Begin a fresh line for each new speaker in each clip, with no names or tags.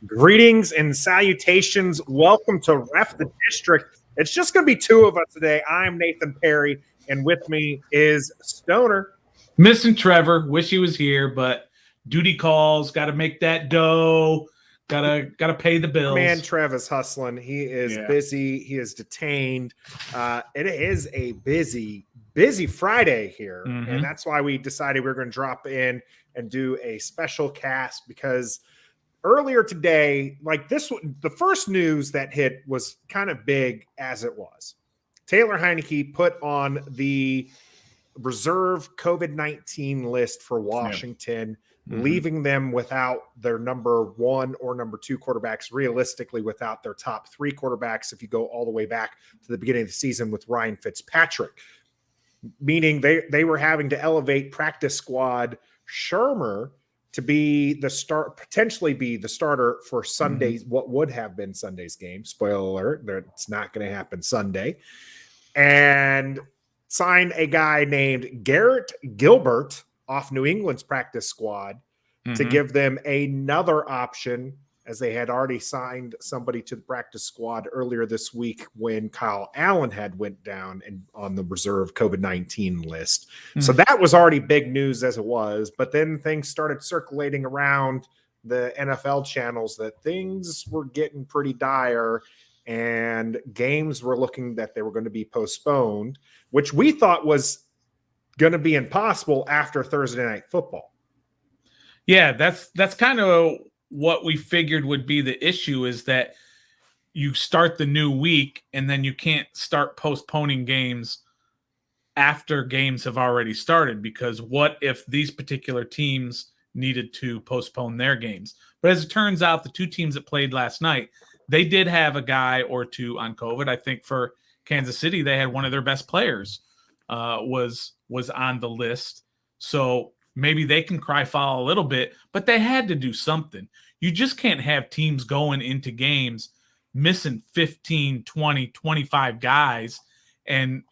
Greetings and salutations. Welcome to Ref the District. It's just going to be two of us today. I'm Nathan Perry, and with me is Stoner.
Missing Trevor. Wish he was here, but duty calls. Got to make that dough. Got to pay the bills.
Man, Trev is hustling. He is busy. He is detained. It is a busy Friday here, and that's why we decided we were going to drop in and do a special cast because earlier today, the first news that hit was kind of big as it was. Taylor Heineke put on the reserve COVID-19 list for Washington, leaving them without their number one or number two quarterbacks, realistically without their top three quarterbacks if you go all the way back to the beginning of the season with Ryan Fitzpatrick, meaning they were having to elevate practice squad Shermer to be the potentially be the starter for Sunday's, what would have been Sunday's game. Spoiler alert, it's not going to happen Sunday. And signed a guy named Garrett Gilbert off New England's practice squad to give them another option, as they had already signed somebody to the practice squad earlier this week when Kyle Allen had went down and on the reserve COVID-19 list. So that was already big news as it was, but then things started circulating around the NFL channels that things were getting pretty dire and games were looking that they were going to be postponed, which we thought was going to be impossible after Thursday Night Football.
Yeah, that's kind of what we figured would be the issue, is that you start the new week and then you can't start postponing games after games have already started, because what if these particular teams needed to postpone their games? But as it turns out, the two teams that played last night, they did have a guy or two on COVID. I think for Kansas City, they had one of their best players was on the list. So maybe they can cry foul a little bit, but they had to do something. You just can't have teams going into games missing 15, 20, 25 guys and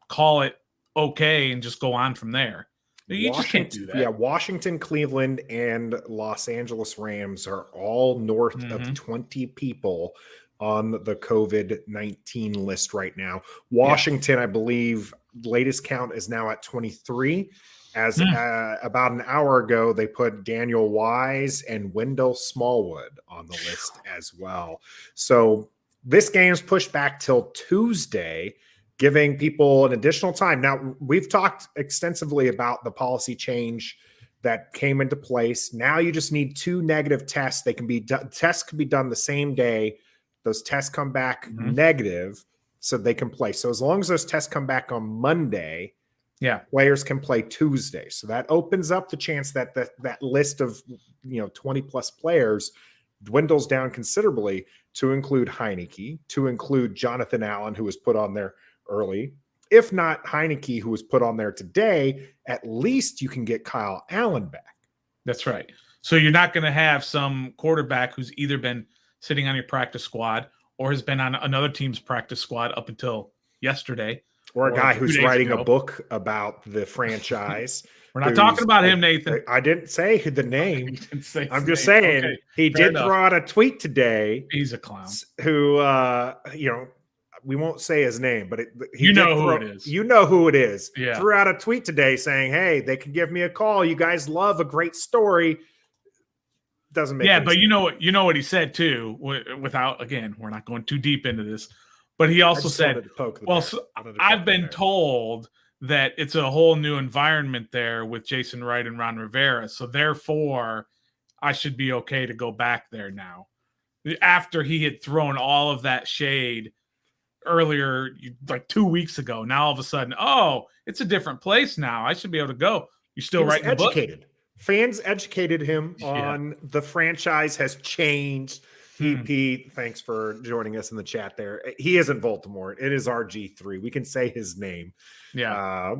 call it okay and just go on from there. You just can't do that.
Yeah, Washington, Cleveland, and Los Angeles Rams are all north of 20 people on the COVID-19 list right now. Washington, I believe, latest count is now at 23. As about an hour ago, they put Daniel Wise and Wendell Smallwood on the list as well. So this game's pushed back till Tuesday, giving people an additional time. Now, we've talked extensively about the policy change that came into place. Now you just need 2 negative tests. They can be tests can be done the same day. Those tests come back negative, so they can play. So as long as those tests come back on Monday, players can play Tuesday. So that opens up the chance that that list of 20 plus players dwindles down considerably to include Heineke, to include Jonathan Allen, who was put on there early. If not Heineke, who was put on there today, at least you can get Kyle Allen back.
That's right. So you're not going to have some quarterback who's either been sitting on your practice squad or has been on another team's practice squad up until yesterday.
Or a guy who's writing a book about the franchise.
We're not talking about him, Nathan.
I didn't say the name. I'm just saying he did throw out a tweet today.
He's a clown.
Who, we won't say his name, but
you know who it is.
You know who it is.
Yeah.
Threw out a tweet today saying, "Hey, they can give me a call. You guys love a great story." Doesn't make
but sense. You know what he said too. Without, again, we're not going too deep into this. But he also said, I've been told that it's a whole new environment there with Jason Wright and Ron Rivera. So therefore, I should be okay to go back there now. After he had thrown all of that shade earlier, like 2 weeks ago, now all of a sudden, it's a different place now. I should be able to go. You're still writing the book?
Fans educated him on the franchise has changed. Pete, thanks for joining us in the chat there. He isn't Voldemort. It is RG3. We can say his name.
Yeah.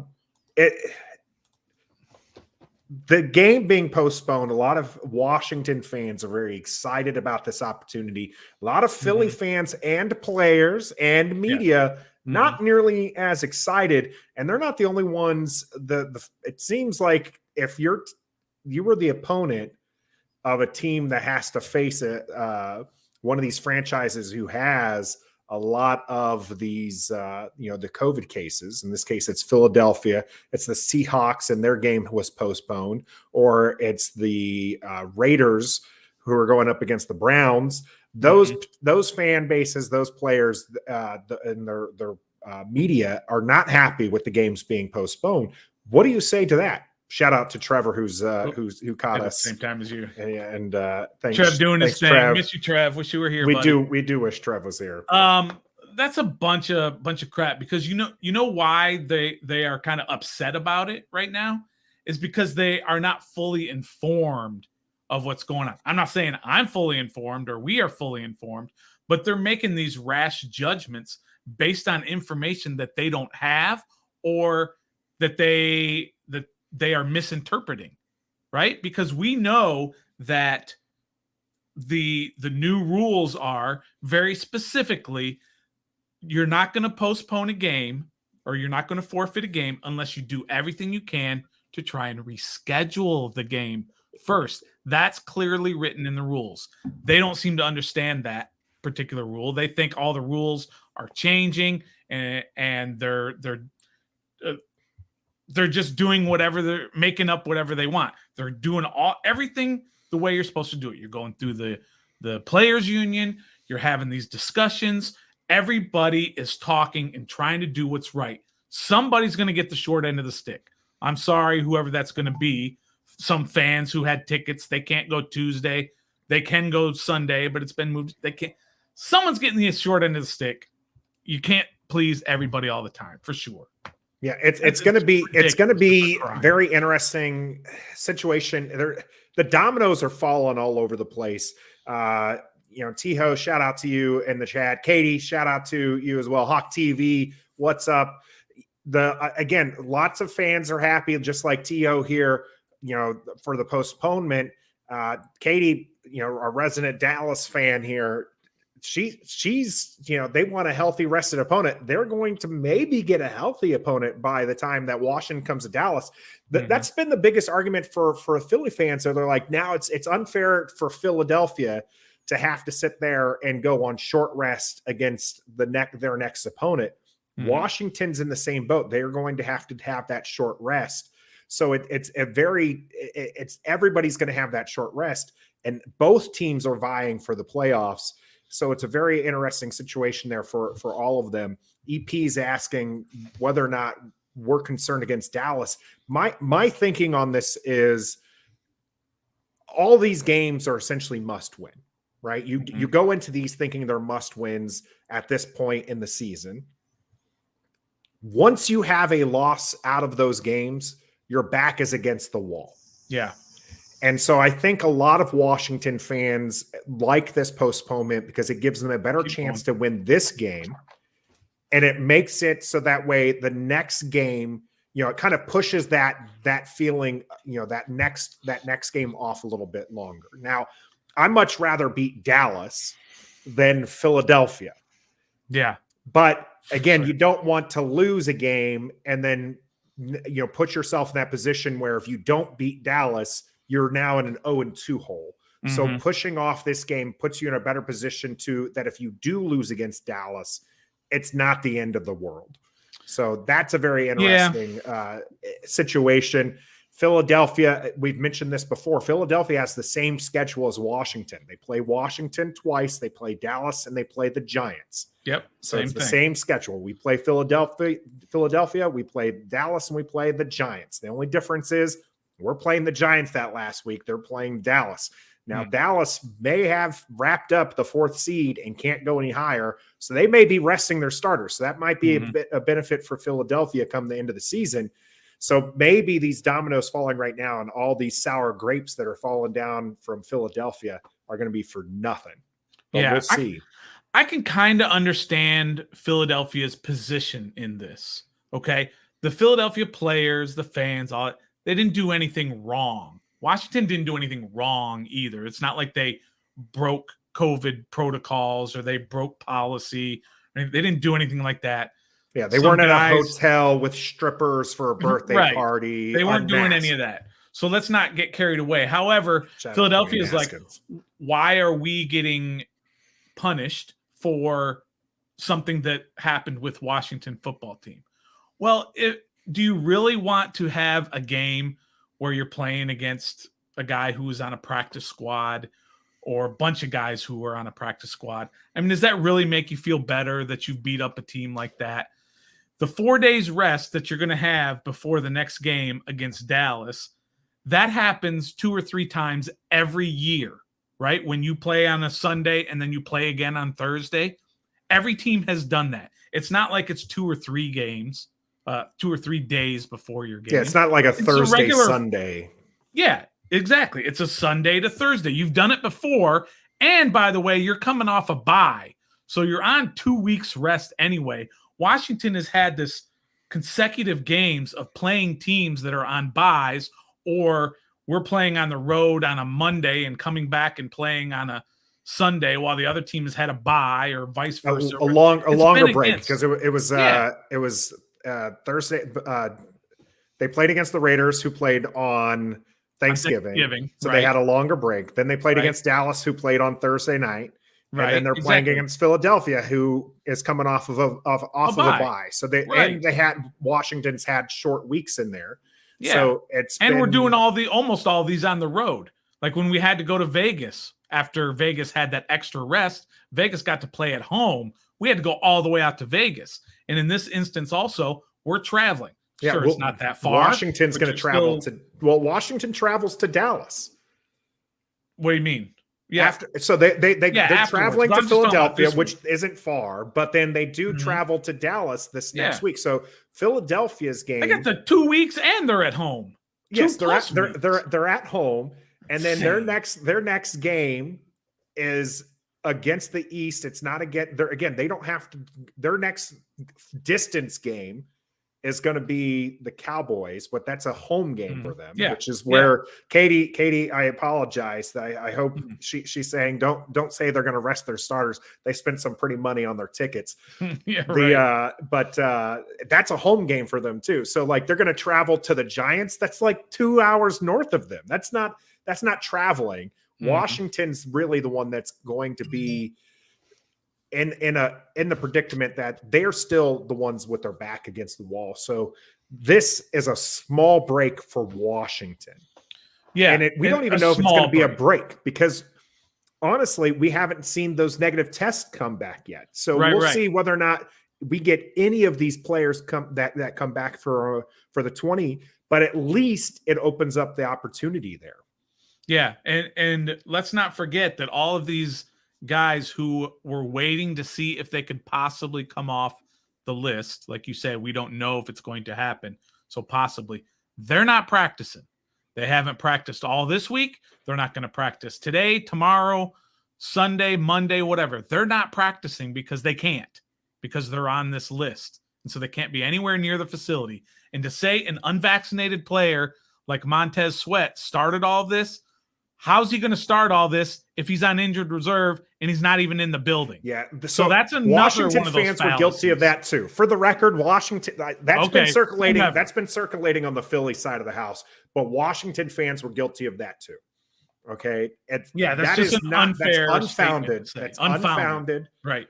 The game being postponed, a lot of Washington fans are very excited about this opportunity. A lot of Philly fans and players and media not nearly as excited, and they're not the only ones. It seems like if you were the opponent, of a team that has to face one of these franchises who has a lot of these, the COVID cases. In this case, it's Philadelphia. It's the Seahawks, and their game was postponed. Or it's the Raiders who are going up against the Browns. Those fan bases, those players, and their media are not happy with the games being postponed. What do you say to that? Shout out to Trevor, who caught us
same time as you.
And thanks,
Trev doing his thing.
Trev.
Miss you, Trev. Wish you were here.
We
buddy.
do wish Trev was here.
That's a bunch of crap, because you know why they are kind of upset about it right now is because they are not fully informed of what's going on. I'm not saying I'm fully informed or we are fully informed, but they're making these rash judgments based on information that they don't have or that they are misinterpreting, right? Because we know that the new rules are very specifically, you're not going to postpone a game or you're not going to forfeit a game unless you do everything you can to try and reschedule the game first. That's clearly written in the rules. They don't seem to understand that particular rule. They think all the rules are changing and they're just doing whatever, they're making up whatever they want. They're doing everything the way you're supposed to do it. You're going through the players union. You're having these discussions. Everybody is talking and trying to do what's right. Somebody's going to get the short end of the stick. I'm sorry, whoever that's going to be. Some fans who had tickets, they can't go Tuesday. They can go Sunday, but it's been moved. They can't. Someone's getting the short end of the stick. You can't please everybody all the time, for sure.
Yeah, it's going to be very interesting situation. The dominoes are falling all over the place. Tiho, shout out to you in the chat. Katie, shout out to you as well. Hawk TV, what's up? Again, lots of fans are happy, just like Tiho here. For the postponement. Katie, our resident Dallas fan here. She's they want a healthy, rested opponent. They're going to maybe get a healthy opponent by the time that Washington comes to Dallas. That's been the biggest argument for Philly fans. So they're like, now it's unfair for Philadelphia to have to sit there and go on short rest against their next opponent. Washington's in the same boat. They're going to have that short rest. So it's everybody's going to have that short rest, and both teams are vying for the playoffs. So it's a very interesting situation there for all of them. EP's asking whether or not we're concerned against Dallas. My thinking on this is all these games are essentially must win, right? You go into these thinking they're must wins at this point in the season. Once you have a loss out of those games, your back is against the wall.
Yeah.
And so I think a lot of Washington fans like this postponement because it gives them a better chance to win this game. And it makes it so that way the next game, it kind of pushes that feeling, that next game off a little bit longer. Now, I much rather beat Dallas than Philadelphia.
Yeah.
But again, you don't want to lose a game and then put yourself in that position where if you don't beat Dallas, you're now in an 0-2 hole. So pushing off this game puts you in a better position that if you do lose against Dallas, it's not the end of the world. So that's a very interesting situation. Philadelphia, we've mentioned this before. Philadelphia has the same schedule as Washington. They play Washington twice. They play Dallas and they play the Giants.
Yep.
So it's the same schedule. We play Philadelphia, we play Dallas, and we play the Giants. The only difference is we're playing the Giants that last week. They're playing Dallas. Now, Dallas may have wrapped up the 4th seed and can't go any higher, so they may be resting their starters. So that might be a benefit for Philadelphia come the end of the season. So maybe these dominoes falling right now and all these sour grapes that are falling down from Philadelphia are going to be for nothing. But we'll see.
I can kind of understand Philadelphia's position in this. Okay. The Philadelphia players, the fans, they didn't do anything wrong. Washington didn't do anything wrong either. It's not like they broke COVID protocols or they broke policy. They didn't do anything like that.
Yeah, they weren't in a hotel with strippers for a birthday party.
They weren't doing any of that. So let's not get carried away. However, Philadelphia is like, why are we getting punished for something that happened with Washington football team? Well, do you really want to have a game where you're playing against a guy who is on a practice squad or a bunch of guys who are on a practice squad? I mean, does that really make you feel better that you beat up a team like that? The 4 days rest that you're going to have before the next game against Dallas, that happens 2 or 3 times every year, right? When you play on a Sunday and then you play again on Thursday, every team has done that. It's not like it's 2 or 3 games, 2 or 3 days before your game.
Yeah, it's not like a Thursday, Sunday.
Yeah, exactly. It's a Sunday to Thursday. You've done it before. And by the way, you're coming off a bye. So you're on 2 weeks rest anyway. Washington has had this consecutive games of playing teams that are on byes, or we're playing on the road on a Monday and coming back and playing on a Sunday while the other team has had a bye, or vice versa.
A longer break, because it was Thursday. They played against the Raiders, who played on Thanksgiving. So they had a longer break. Then they played against Dallas, who played on Thursday night. And then they're playing against Philadelphia, who is coming off of a bye. So Washington's had short weeks in there.
Yeah.
So
we're doing almost all these on the road. Like when we had to go to Vegas after Vegas had that extra rest, Vegas got to play at home. We had to go all the way out to Vegas. And in this instance also, we're traveling.
Yeah,
it's not that far.
Washington's going to travel Washington travels to Dallas.
What do you mean? Yeah.
They're traveling to Philadelphia, which isn't far, but then they do travel to Dallas this next week. So Philadelphia's game,
they got the 2 weeks and they're at home.
Yes, they're at home, and then their next game is against the East. It's not they don't have to. Their next distance game is going to be the Cowboys, but that's a home game for them, which is where Katie, I apologize. I hope she's saying, don't say they're going to rest their starters. They spent some pretty money on their tickets. But that's a home game for them too. So like, they're going to travel to the Giants. That's like 2 hours north of them. That's not traveling. Washington's really the one that's going to be in the predicament that they're still the ones with their back against the wall. So this is a small break for Washington. Yeah. And we don't even know if it's going to be a break, because honestly, we haven't seen those negative tests come back yet. So we'll see whether or not we get any of these players that come back for the 20, but at least it opens up the opportunity there.
Yeah. And let's not forget that all of these guys who were waiting to see if they could possibly come off the list, like you said, we don't know if it's going to happen. So possibly they're not practicing. They haven't practiced all this week. They're not going to practice today, tomorrow, Sunday, Monday, whatever. They're not practicing because they can't, because they're on this list. And so they can't be anywhere near the facility. And to say an unvaccinated player like Montez Sweat started all of this, how's he going to start all this if he's on injured reserve and he's not even in the building?
Yeah.
So that's another
Washington
one of those
fans
fallacies.
were guilty of that too. For the record, Washington, that's been circulating. That's been circulating on the Philly side of the house, but Washington fans were guilty of that too. Okay.
That's just unfair.
That's unfounded. That's unfounded.
Right.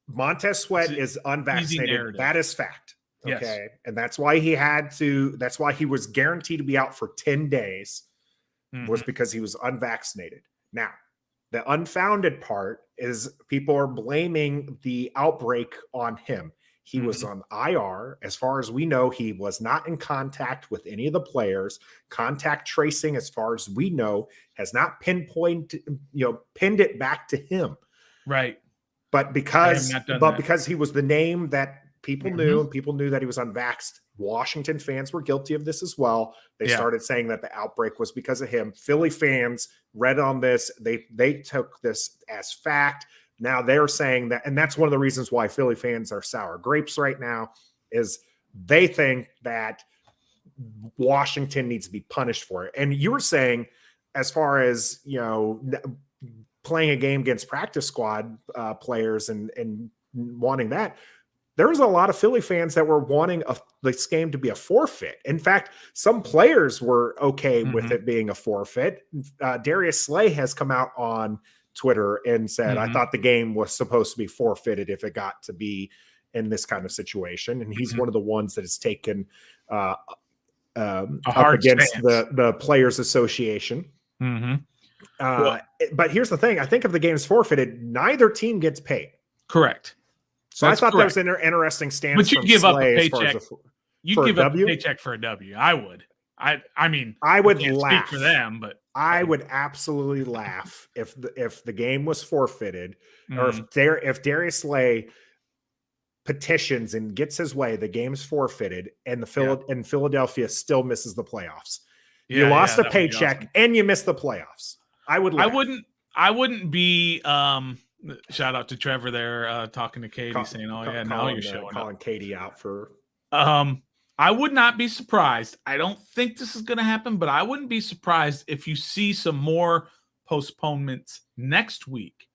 Montez Sweat is unvaccinated. That is fact. Okay. Yes. And that's why he was guaranteed to be out for 10 days. Was because he was unvaccinated. Now, the unfounded part is people are blaming the outbreak on him. He was on IR. As far as we know, he was not in contact with any of the players. Contact tracing, as far as we know, has not pinned it back to him.
Right.
But because he was the name that people knew, and people knew that he was unvaxxed, Washington fans were guilty of this as well. They started saying that the outbreak was because of him. Philly fans read on this. They took this as fact. Now they're saying that, and that's one of the reasons why Philly fans are sour grapes right now, is they think that Washington needs to be punished for it. And you were saying, as far as, playing a game against practice squad players and wanting that, there was a lot of Philly fans that were wanting this game to be a forfeit. In fact, some players were okay with it being a forfeit. Darius Slay has come out on Twitter and said, I thought the game was supposed to be forfeited if it got to be in this kind of situation. And he's one of the ones that has taken up against the Players Association. But here's the thing. I think if the game is forfeited, neither team gets paid.
Correct.
So I thought that was an interesting stance.
But you give up a paycheck.
You
give up a paycheck for a W. I would. I mean,
I would laugh
for them, but
I would absolutely laugh if the game was forfeited, or if Darius Slay petitions and gets his way, the game's forfeited, and and Philadelphia still misses the playoffs. You lost a paycheck and you missed the playoffs. I would laugh.
I wouldn't be. Shout out to Trevor there, talking to Katie, saying, "Oh yeah, now you're showing
calling Katie out for."
I would not be surprised. I don't think this is going to happen, but I wouldn't be surprised if you see some more postponements next week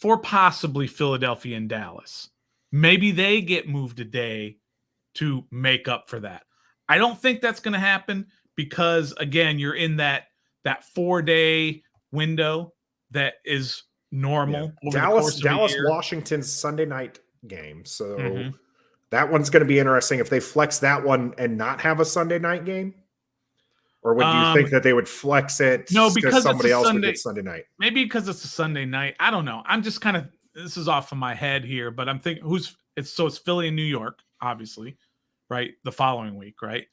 for possibly Philadelphia and Dallas. Maybe they get moved a day to make up for that. I don't think that's going to happen because, again, you're in that 4-day window that is normal.
Dallas, Washington's Sunday night game. So that one's going to be interesting if they flex that one and not have a Sunday night game. Or would you think that they would flex it?
No, because
somebody else
Sunday,
would get Sunday night.
Maybe because it's a Sunday night. I don't know. I'm just kind of, this is off of my head here, but I'm thinking it's Philly and New York, obviously, right? The following week, right?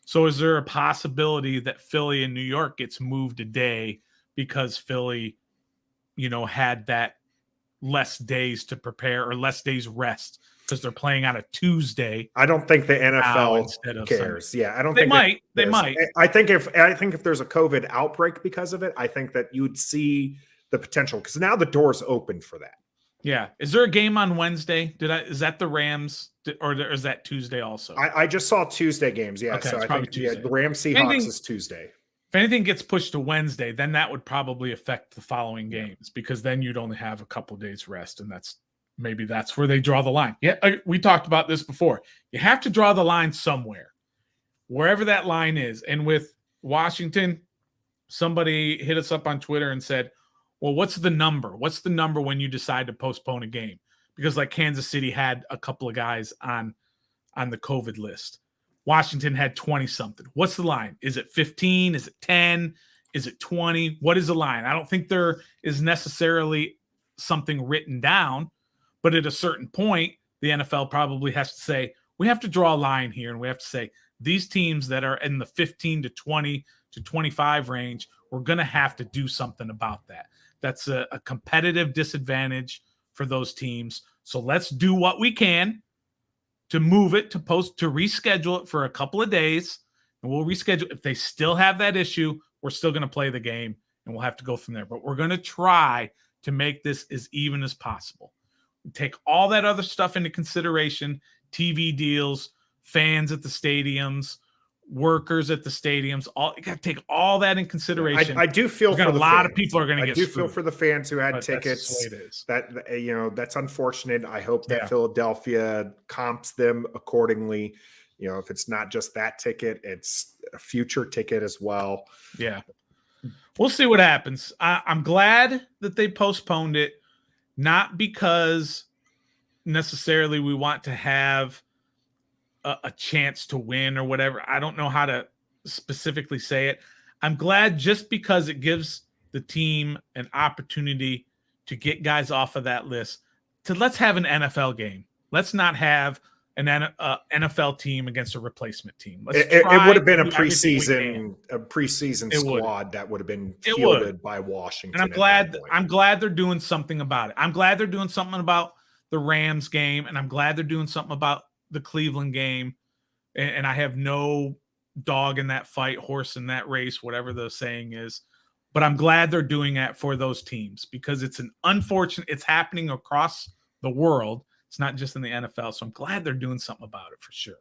So is there a possibility that Philly and New York gets moved a day because Philly, had that less days to prepare or less days rest because they're playing on a Tuesday?
I don't think the NFL cares.
Sunday.
Yeah, I don't
think
they
might.
I think if there's a COVID outbreak because of it, I think that you'd see the potential because now the door's open for that.
Yeah. Is there a game on Wednesday? Is that the Rams or is that Tuesday also?
I just saw Tuesday games. Yeah.
Okay,
so I think the Rams Seahawks is Tuesday.
If anything gets pushed to Wednesday, then that would probably affect the following games because then you'd only have a couple days rest. And maybe that's where they draw the line. Yeah. We talked about this before. You have to draw the line somewhere, wherever that line is. And with Washington, somebody hit us up on Twitter and said, well, what's the number? What's the number when you decide to postpone a game? Because like Kansas City had a couple of guys on the COVID list. Washington had 20-something. What's the line? Is it 15? Is it 10? Is it 20? What is the line? I don't think there is necessarily something written down, but at a certain point, the NFL probably has to say, we have to draw a line here, and we have to say, these teams that are in the 15 to 20 to 25 range, we're going to have to do something about that. That's a competitive disadvantage for those teams. So let's do what we can to move it, to reschedule it for a couple of days, and we'll reschedule. If they still have that issue, we're still going to play the game, and we'll have to go from there. But we're going to try to make this as even as possible. Take all that other stuff into consideration, TV deals, fans at the stadiums, workers at the stadiums. You got to take all that in consideration.
I do feel for
a lot of people are going to get.
I do feel for the fans who had tickets. That's unfortunate. I hope that Philadelphia comps them accordingly. If it's not just that ticket, it's a future ticket as well.
Yeah, we'll see what happens. I'm glad that they postponed it, not because necessarily we want to have a chance to win or whatever. I don't know how to specifically say it. I'm glad just because it gives the team an opportunity to get guys off of that list. Let's have an NFL game. Let's not have an NFL team against a replacement team.
It would have been a preseason squad that would have been fielded by Washington.
And I'm glad they're doing something about it. I'm glad they're doing something about the Rams game, and I'm glad they're doing something about the Cleveland game. And I have no dog in that fight, horse in that race, whatever the saying is. But I'm glad they're doing that for those teams because it's it's happening across the world. It's not just in the NFL. So I'm glad they're doing something about it for sure.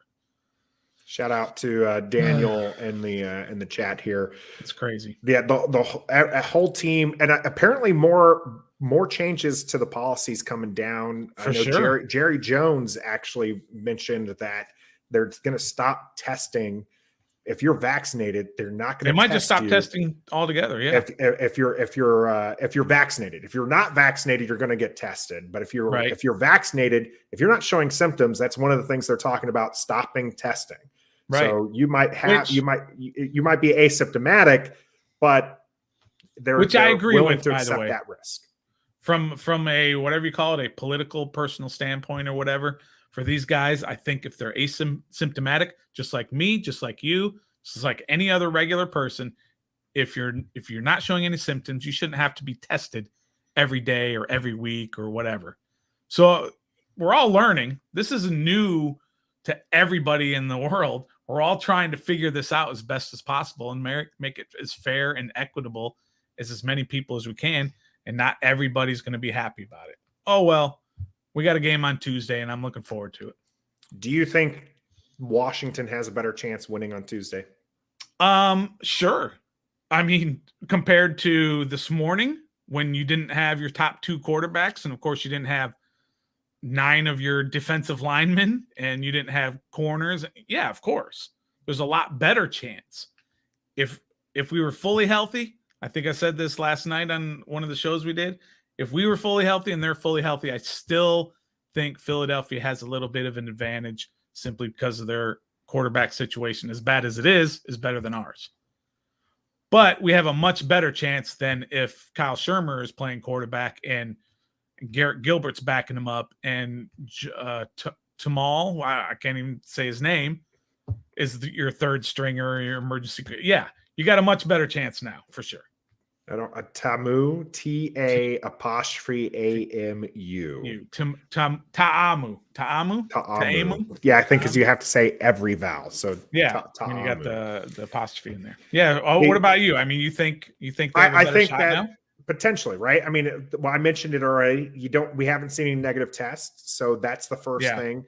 Shout out to Daniel in the chat here.
It's crazy.
Yeah, the whole team, and apparently more more changes to the policies coming down.
For
I know
sure.
Jerry Jones actually mentioned that they're going to stop testing. If you're vaccinated, they're not going to.
They might just stop testing altogether. Yeah.
If you're vaccinated, if you're not vaccinated, you're going to get tested. But if you're vaccinated, if you're not showing symptoms, that's one of the things they're talking about, stopping testing.
Right.
So you might be asymptomatic, but they're
I agree
willing
with,
to
by
accept
the way.
that risk.
From a whatever you call it, a political personal standpoint or whatever, for these guys, I think if they're asymptomatic, just like me, just like you, just like any other regular person, if you're not showing any symptoms, you shouldn't have to be tested every day or every week or whatever. So we're all learning. This is new to everybody in the world. We're all trying to figure this out as best as possible and make it as fair and equitable as many people as we can. And not everybody's going to be happy about it. Oh, well, we got a game on Tuesday, and I'm looking forward to it.
Do you think Washington has a better chance winning on Tuesday?
Sure. I mean, compared to this morning when you didn't have your top 2 quarterbacks, and of course you didn't have 9 of your defensive linemen, and you didn't have corners. Yeah, of course. There's a lot better chance. If we were fully healthy, I think I said this last night on one of the shows we did. If we were fully healthy and they're fully healthy, I still think Philadelphia has a little bit of an advantage simply because of their quarterback situation. As bad as it is better than ours. But we have a much better chance than if Kyle Shermer is playing quarterback and Garrett Gilbert's backing him up and Tamal, I can't even say his name, is your third stringer or your emergency. Yeah, you got a much better chance now for sure.
Tamu, T-A apostrophe A-M-U. Ta'amu. Yeah, I think because you have to say every vowel. So
yeah, and you got the apostrophe in there. Yeah. Oh, what about you? I mean, you think they have a better shot now?
Potentially, right? I mean, I mentioned it already. We haven't seen any negative tests, so that's the first thing.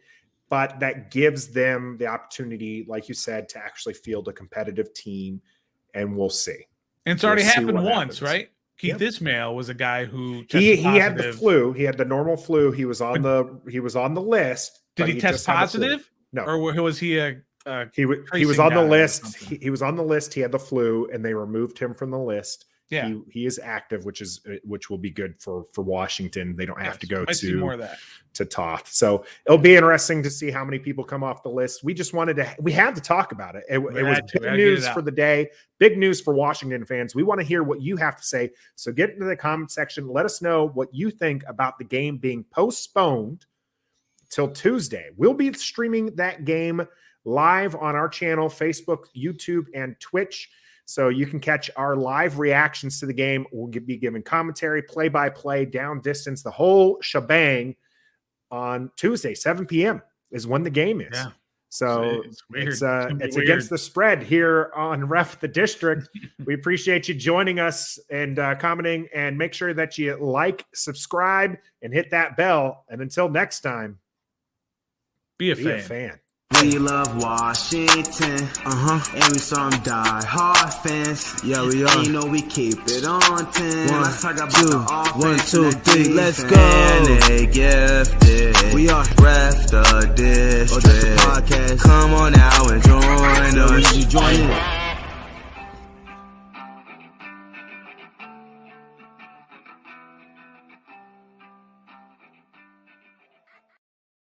But that gives them the opportunity, like you said, to actually field a competitive team, and we'll see.
And it's already happened once, right? Keith Ismail was a guy who
he had the flu. He had the normal flu. He was on the list.
Did he test positive?
No.
Or was he
he was on the list. He was on the list. He had the flu, and they removed him from the list.
Yeah,
he is active, which will be good for Washington. They don't have to go to Toth. So it'll be interesting to see how many people come off the list. We had to talk about it. It was big news for the day, big news for Washington fans. We want to hear what you have to say. So get into the comment section. Let us know what you think about the game being postponed till Tuesday. We'll be streaming that game live on our channel, Facebook, YouTube, and Twitch. So you can catch our live reactions to the game. We'll be giving commentary, play-by-play, down distance, the whole shebang on Tuesday, 7 p.m. is when the game is. Yeah. So it's against the spread here on Ref the District. We appreciate you joining us and commenting, and make sure that you like, subscribe, and hit that bell. And until next time,
be a fan.
We love Washington, and we some die-hard fans. Yeah, we are. You know we keep it on 10. Let's talk about the offense. 1, 2, 3, let's go. And they gifted. We are Ref the District. Podcast. Come on out.